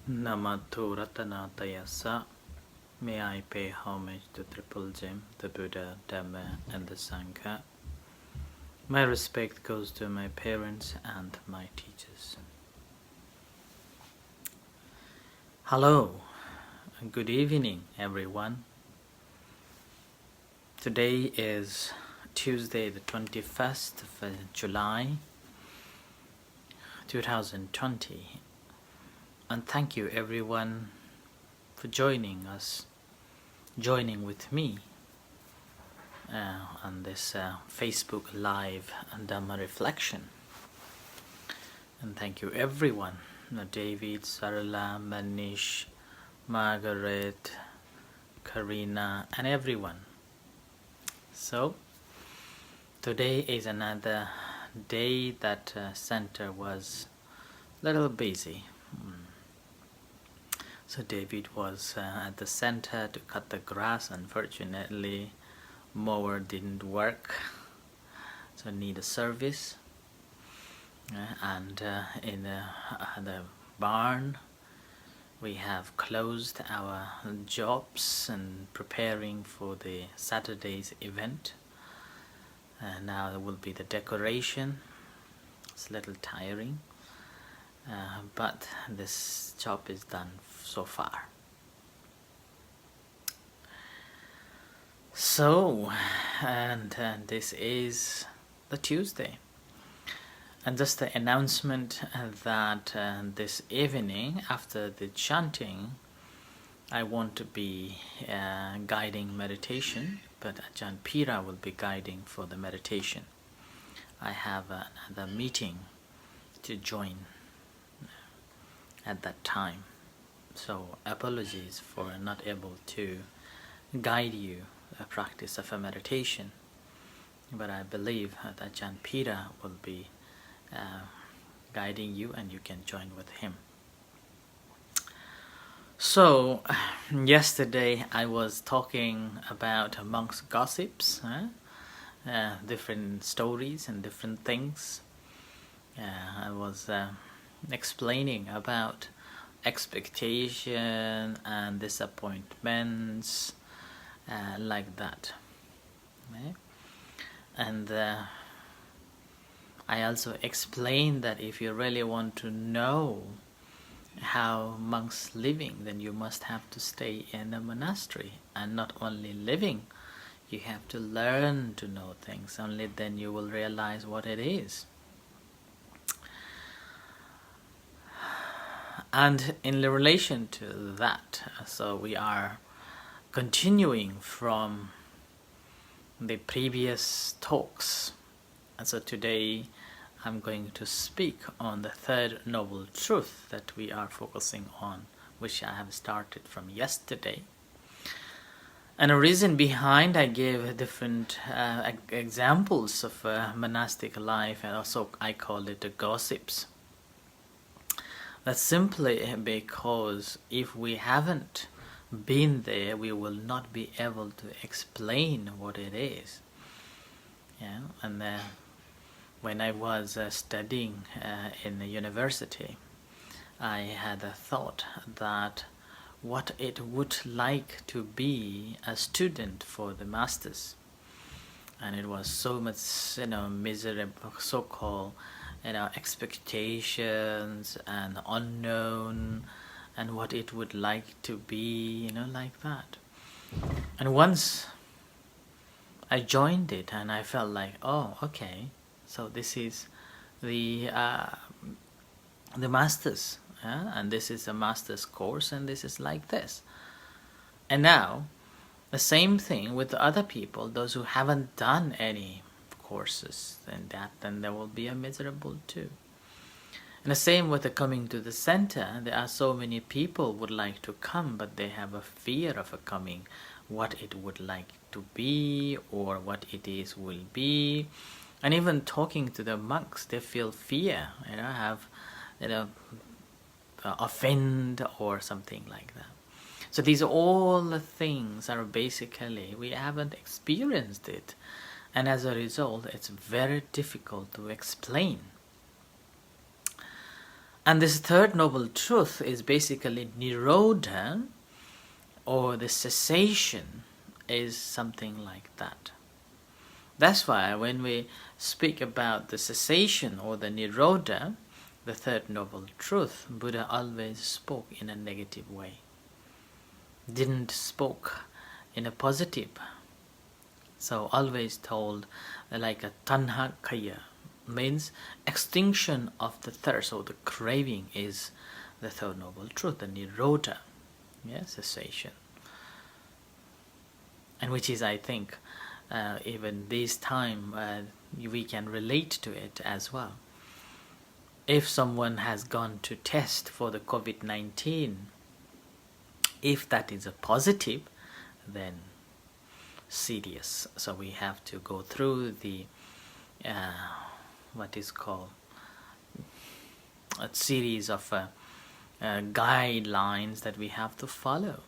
Namato Ratanatayasa. May I pay homage to Triple Gem, the Buddha, Dhamma, and the Sangha. My respect goes to my parents and my teachers. Hello, and good evening, everyone. Today is Tuesday, the 21st of July, 2020. And thank you everyone for joining with me on this Facebook Live Dhamma Reflection. And thank you everyone, David, Sarala, Manish, Margaret, Karina, and everyone. So, today is another day that center was a little busy. So David was at the center to cut the grass. Unfortunately, mower didn't work, so need a service. And in the barn, we have closed our jobs and preparing for the Saturday's event. Now there will be the decoration. It's a little tiring, but this job is done so far. So, and this is the Tuesday. And just the announcement that this evening, after the chanting, I want to be guiding meditation, but Ajahn Pira will be guiding for the meditation. I have another meeting to join at that time. So apologies for not able to guide you a practice of a meditation. But I believe that Ajahn Pira will be guiding you and you can join with him. So, yesterday I was talking about monks' gossips, different stories and different things. I was explaining about expectation and disappointments, like that. Okay? And I also explained that if you really want to know how monks living, then you must have to stay in a monastery, and not only living, you have to learn to know things. Only then you will realize what it is. And in relation to that, so we are continuing from the previous talks. And so today I'm going to speak on the third noble truth that we are focusing on, which I have started from yesterday. And the reason behind, I gave different examples of monastic life, and also I call it the gossips. That's simply because if we haven't been there, we will not be able to explain what it is. Yeah, and when I was studying in the university, I had a thought that what it would like to be a student for the masters, and it was so much, miserable, so-called, expectations and unknown, and what it would like to be, like that. And once I joined it, and I felt like, oh, okay, so this is the masters, and this is a master's course, and this is like this. And now, the same thing with the other people, those who haven't done any courses, then there will be a miserable too. And the same with the coming to the center. There are so many people would like to come, but they have a fear of coming, what it would like to be, or what it is will be. And even talking to the monks, they feel fear, offend or something like that. So these are all the things are basically, we haven't experienced it. And as a result, it's very difficult to explain. And this third noble truth is basically Nirodha, or the cessation, is something like that. That's why when we speak about the cessation or the Nirodha, the third noble truth, Buddha always spoke in a negative way. Didn't spoke in a positive. So always told like a tanha kaya, means extinction of the thirst or the craving is the third noble truth, the Nirodha, cessation. And which is, I think, even this time we can relate to it as well. If someone has gone to test for the COVID-19, if that is a positive, then serious. So we have to go through the what is called a series of guidelines that we have to follow.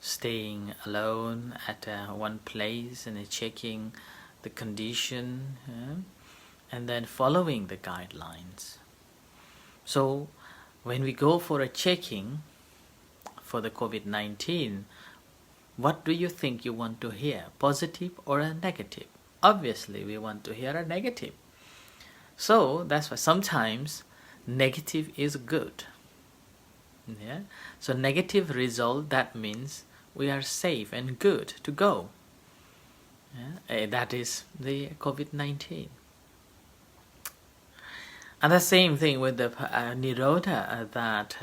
Staying alone at one place and checking the condition, and then following the guidelines. So when we go for a checking for the COVID-19, what do you think you want to hear, positive or a negative? Obviously we want to hear a negative. So that's why sometimes negative is good. So negative result, that means we are safe and good to go. That is the COVID-19. And the same thing with the Nirodha, that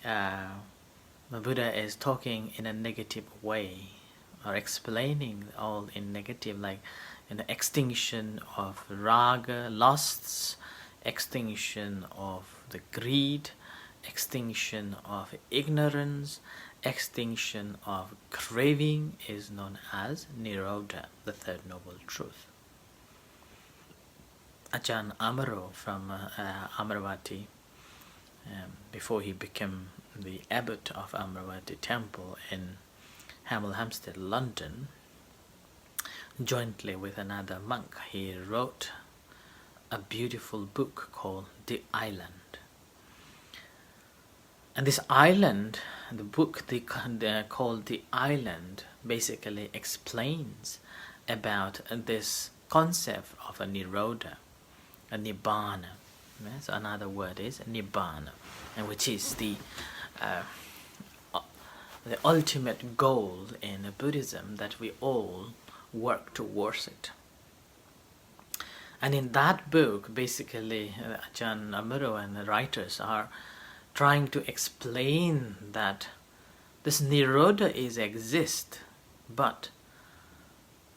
the Buddha is talking in a negative way, or explaining all in negative, like in the extinction of raga, lusts, extinction of the greed, extinction of ignorance, extinction of craving is known as Nirodha, the third noble truth. Ajahn Amaro from Amaravati, before he became the abbot of Amaravati temple in Hemel Hempstead, London, jointly with another monk, he wrote a beautiful book called The Island. And this island, the book called The Island, basically explains about this concept of a Nirodha, a Nibbana. So another word is Nibbana, and which is the ultimate goal in Buddhism, that we all work towards it. And in that book, basically, Ajahn Amaro and the writers are trying to explain that this Nirodha exists, but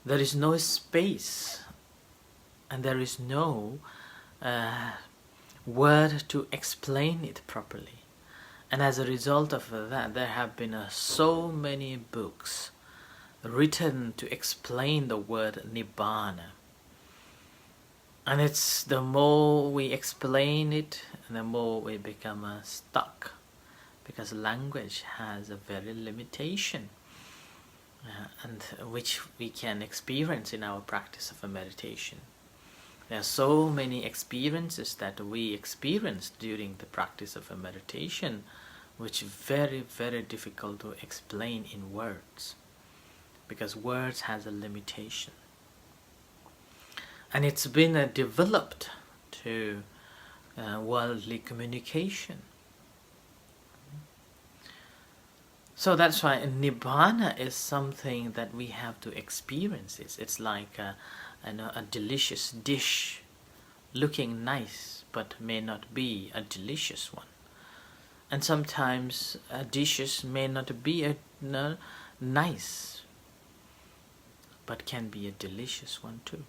there is no space and there is no word to explain it properly. And as a result of that, there have been so many books written to explain the word Nibbana. And it's the more we explain it, the more we become stuck, because language has a very limitation, and which we can experience in our practice of a meditation. There are so many experiences that we experience during the practice of a meditation, which is very, very difficult to explain in words, because words has a limitation. And it's been developed to worldly communication. So that's why Nibbana is something that we have to experience. It's like a delicious dish, looking nice, but may not be a delicious one. And sometimes dishes may not be nice, but can be a delicious one too.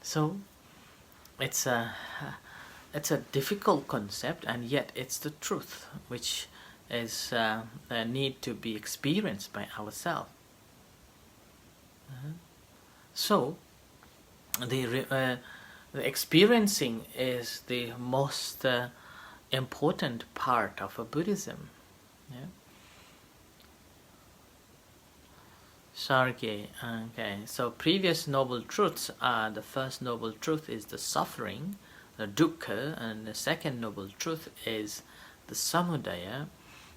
So it's a difficult concept, and yet it's the truth, which is need to be experienced by ourselves. So the experiencing is the most important part of a Buddhism. Sarge, okay, so previous noble truths are, the first noble truth is the suffering, the dukkha, and the second noble truth is the samudaya,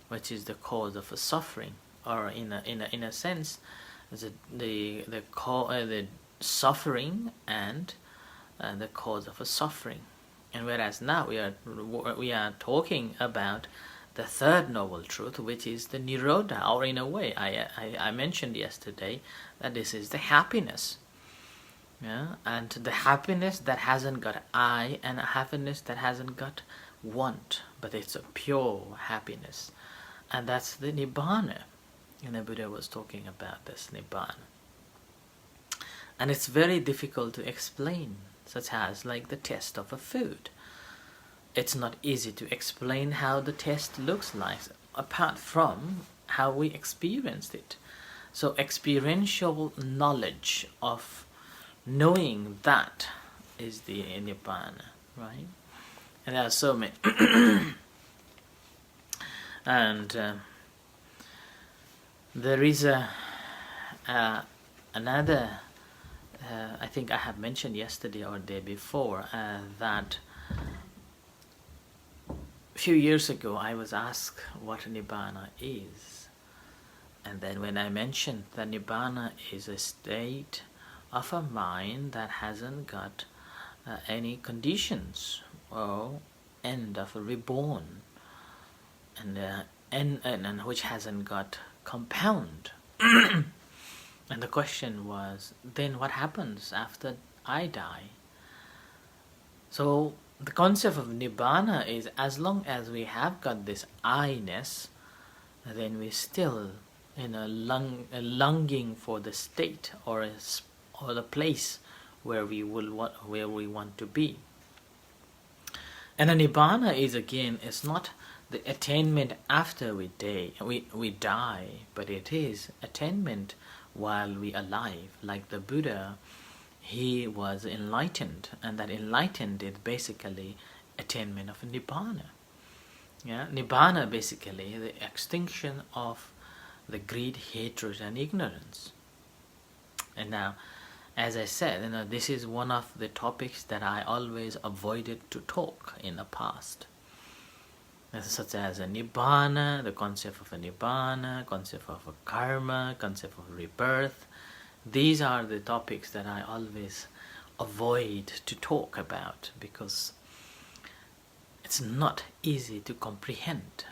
which is the cause of a suffering, or in a sense, the suffering and the cause of a suffering. And whereas now we are talking about the third noble truth, which is the nirodha, or in a way, I mentioned yesterday that this is the happiness. Yeah? And the happiness that hasn't got I, and a happiness that hasn't got want, but it's a pure happiness. And that's the Nibbana. And the Buddha was talking about this Nibbana. And it's very difficult to explain, such as like the taste of a food. It's not easy to explain how the taste looks like, apart from how we experienced it. So experiential knowledge of knowing that is the Nibbana, right? And there are so many. And there is another, I think I have mentioned yesterday or day before, that a few years ago I was asked what Nibbana is. And then when I mentioned that Nibbana is a state of a mind that hasn't got any conditions, or end of a reborn, and which hasn't got compound. And the question was, then what happens after I die? So the concept of Nibbana is, as long as we have got this I-ness, then we still longing for the state or the place where we want to be. And a Nibbana is, again, it's not the attainment after we die, but it is attainment while we are alive. Like the Buddha, he was enlightened, and that enlightened is basically attainment of Nibbana. Yeah, Nibbana basically the extinction of the greed, hatred, and ignorance. And now, as I said, this is one of the topics that I always avoided to talk in the past, such as a Nibbana, the concept of a Nibbana, concept of a karma, concept of rebirth. These are the topics that I always avoid to talk about, because it's not easy to comprehend.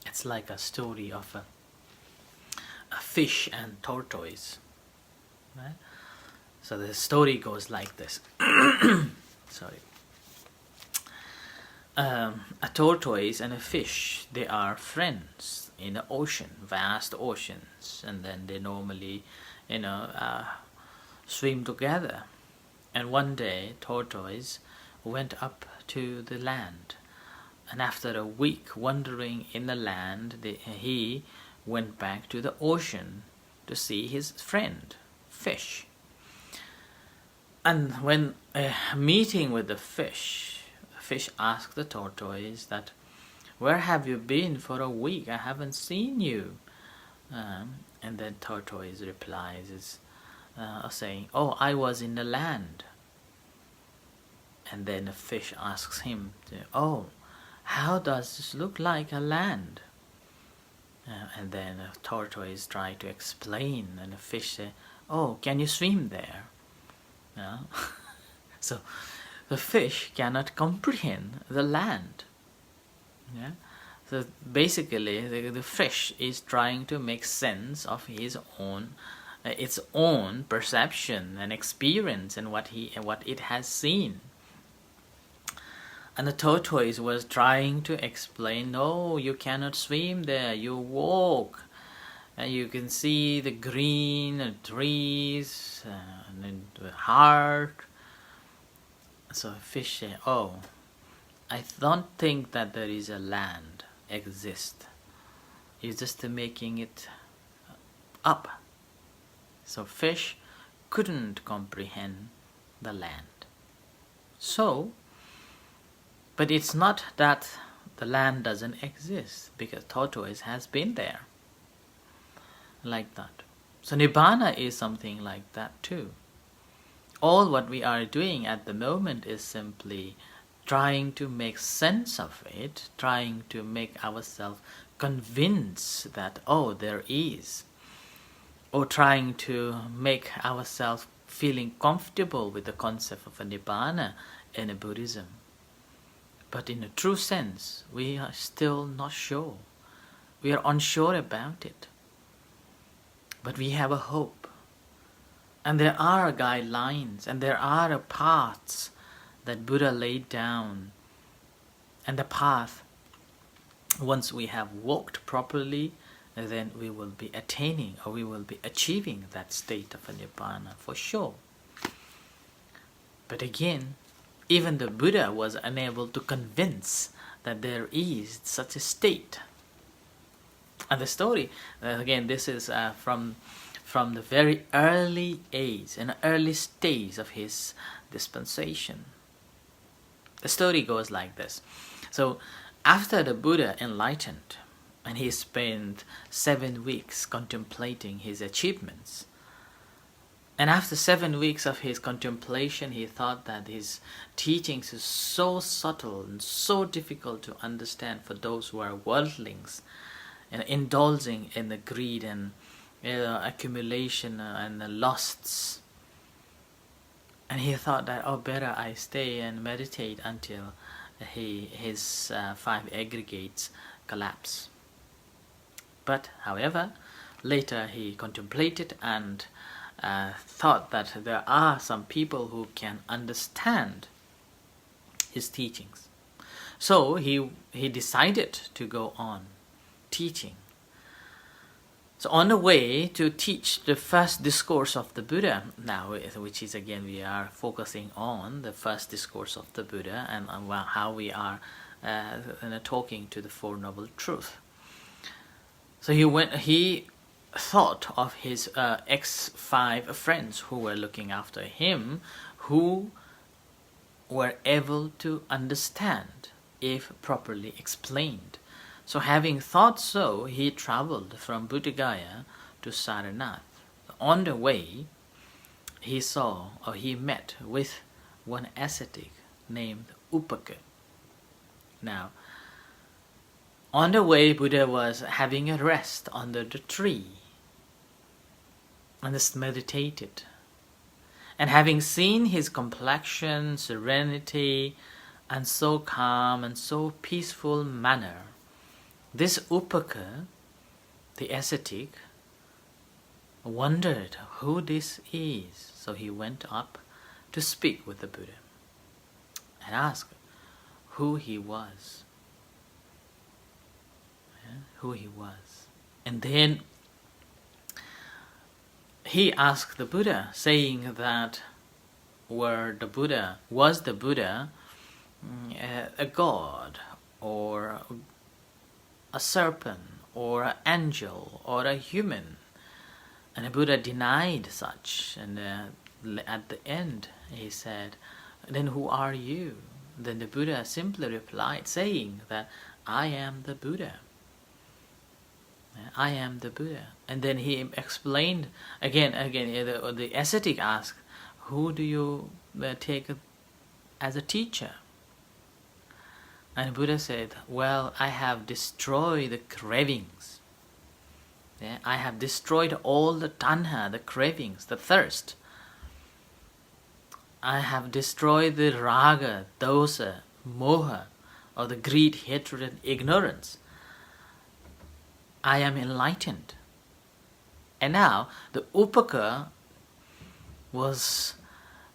It's like a story of a fish and tortoise, right? So the story goes like this. Sorry. A tortoise and a fish, they are friends in the ocean, vast oceans, and then they normally, swim together. And one day, tortoise went up to the land, and after a week wandering in the land, he went back to the ocean to see his friend, fish. And when meeting with the fish asked the tortoise that, "Where have you been for a week? I haven't seen you." And then tortoise replies, saying, "Oh, I was in the land." And then the fish asks him, "Oh, how does this look like a land?" And then the tortoise tried to explain, and the fish said, "Oh, can you swim there?" So the fish cannot comprehend the land. Yeah? So basically the fish is trying to make sense of its own perception and experience and what it has seen. And the tortoise was trying to explain, "No, you cannot swim there, you walk. And you can see the green trees and the heart." So fish say, "Oh, I don't think that there is a land exist. You're just making it up." So fish couldn't comprehend the land. So, but it's not that the land doesn't exist, because tortoise has been there. Like that. So Nibbana is something like that too. All what we are doing at the moment is simply trying to make sense of it, trying to make ourselves convinced that, oh, there is, or trying to make ourselves feeling comfortable with the concept of a Nibbana in a Buddhism. But in a true sense, we are still not sure. We are unsure about it. But we have a hope. And there are guidelines, and there are paths that Buddha laid down. And the path, once we have walked properly, then we will be attaining, or we will be achieving that state of a Nibbana for sure. But again, even the Buddha was unable to convince that there is such a state. And the story, again, this is from the very early age, an early stage of his dispensation. The story goes like this. So, after the Buddha enlightened, and he spent 7 weeks contemplating his achievements, and after 7 weeks of his contemplation, he thought that his teachings is so subtle and so difficult to understand for those who are worldlings, and indulging in the greed and accumulation and the lusts. And he thought that, oh, better I stay and meditate until his 5 aggregates collapse. But, however, later he contemplated and thought that there are some people who can understand his teachings. So he decided to go on teaching. So on the way to teach the first discourse of the Buddha now, which is again we are focusing on the first discourse of the Buddha and how we are talking to the Four Noble Truths. So he thought of his ex-5 friends who were looking after him, who were able to understand if properly explained. So having thought so, he traveled from Buddha Gaya to Saranath. On the way, he met with one ascetic named Upaka. Now, on the way, Buddha was having a rest under the tree and just meditated. And having seen his complexion, serenity, and so calm and so peaceful manner, this Upaka, the ascetic, wondered who this is. So he went up to speak with the Buddha and asked who he was. Who he was. And then he asked the Buddha, saying that was the Buddha a god, or a serpent, or an angel, or a human? And the Buddha denied such, and at the end he said, then who are you? Then the Buddha simply replied, saying that I am the Buddha. I am the Buddha. And then he explained again, the ascetic asked, who do you take as a teacher? And Buddha said, well, I have destroyed the cravings. I have destroyed all the tanha, the cravings, the thirst. I have destroyed the raga, dosa, moha, or the greed, hatred, and ignorance. I am enlightened. And now the Upaka was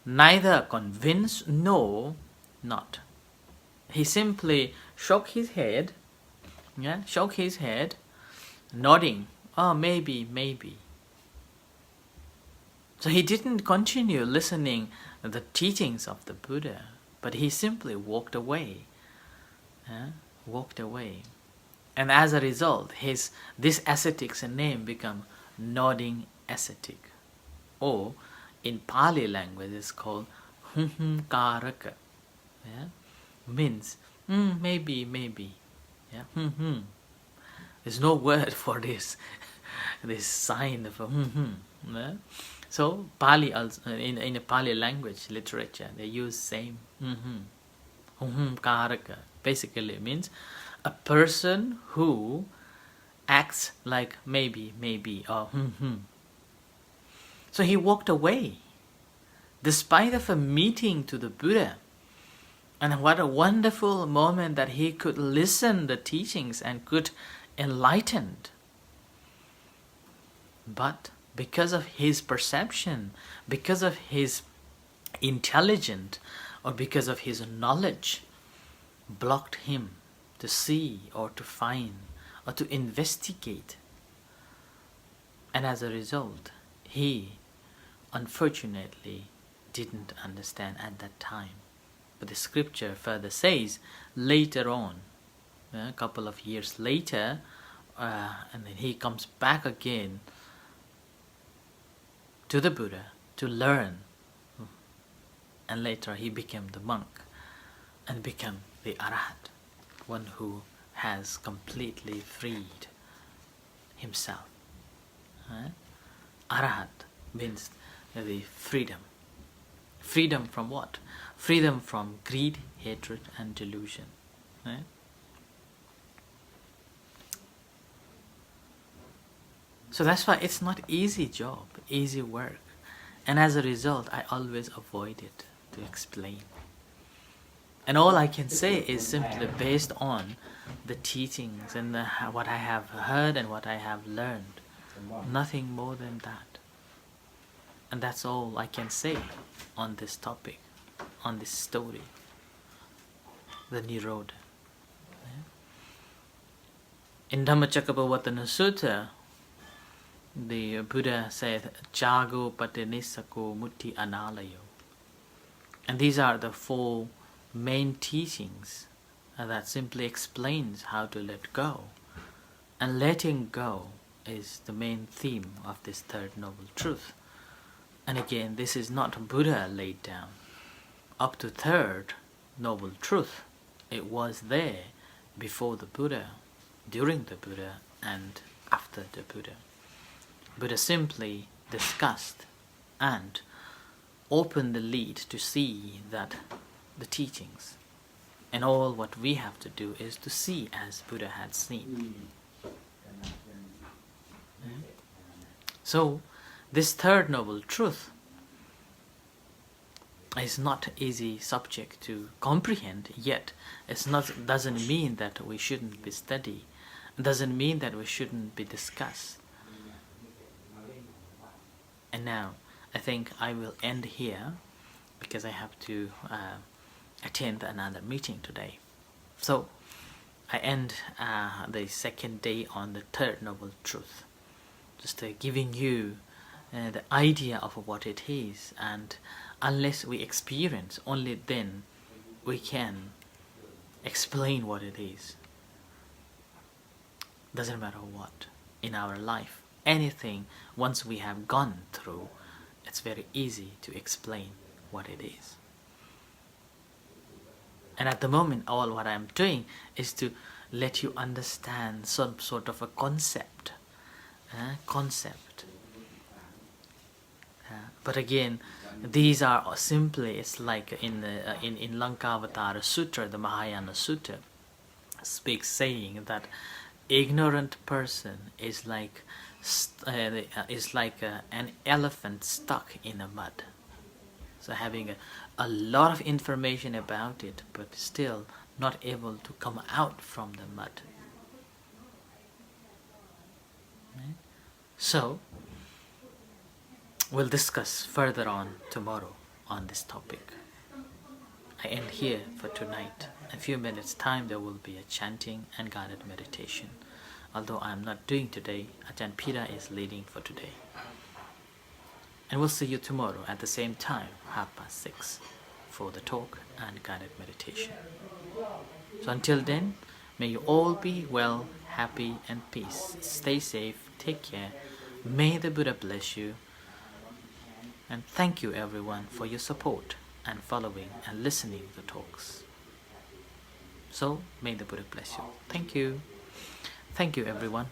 neither convinced nor not. He simply shook his head, nodding, oh, maybe. So he didn't continue listening to the teachings of the Buddha, but he simply walked away. And as a result, this ascetic's name became nodding ascetic, or in Pali language it's called karaka. Means maybe. There's no word for this sign of So Pali also, in a Pali language literature they use same Karaka basically means a person who acts like maybe, or So he walked away, despite of a meeting to the Buddha. And what a wonderful moment that he could listen the teachings and could enlightened. But because of his perception, because of his intelligence, or because of his knowledge, blocked him to see or to find or to investigate. And as a result, he unfortunately didn't understand at that time. But the scripture further says, later on, a couple of years later, and then he comes back again to the Buddha to learn. And later he became the monk and became the Arhat, one who has completely freed himself. Arhat means the freedom. Freedom from what? Freedom from greed, hatred and delusion. So that's why it's not easy job, easy work. And as a result, I always avoid it to explain. And all I can say is simply based on the teachings and what I have heard and what I have learned. Nothing more than that. And that's all I can say on this topic, on this story, the Nirodha. In Dhammacakkappavattana Sutta, the Buddha said, Jago patinisako mutti analayo. And these are the 4 main teachings that simply explains how to let go. And letting go is the main theme of this third noble truth. And again, this is not Buddha laid down. Up to third noble truth, it was there before the Buddha, during the Buddha, and after the Buddha. Buddha simply discussed and opened the lead to see that the teachings and all what we have to do is to see as Buddha had seen. So this third noble truth is not easy subject to comprehend, yet doesn't mean that we shouldn't be studied, doesn't mean that we shouldn't be discussed. And now I think I will end here because I have to attend another meeting today. So I end the second day on the third noble truth, just giving you the idea of what it is, and unless we experience, only then we can explain what it is. Doesn't matter what in our life, anything, once we have gone through, it's very easy to explain what it is. And at the moment, all what I'm doing is to let you understand some sort of a concept. But again, these are simply, it's like in Lankavatara Sutra, the Mahayana Sutta, speaks saying that ignorant person is like an elephant stuck in the mud. So having a lot of information about it, but still not able to come out from the mud. Right? So we'll discuss further on tomorrow on this topic. I end here for tonight. In a few minutes time there will be a chanting and guided meditation. Although I am not doing today, Ajahn Pira is leading for today. And we'll see you tomorrow at the same time, 6:30, for the talk and guided meditation. So until then, may you all be well, happy and peace. Stay safe, take care. May the Buddha bless you. And thank you everyone for your support and following and listening to the talks. So may the Buddha bless you. Thank you. Thank you everyone.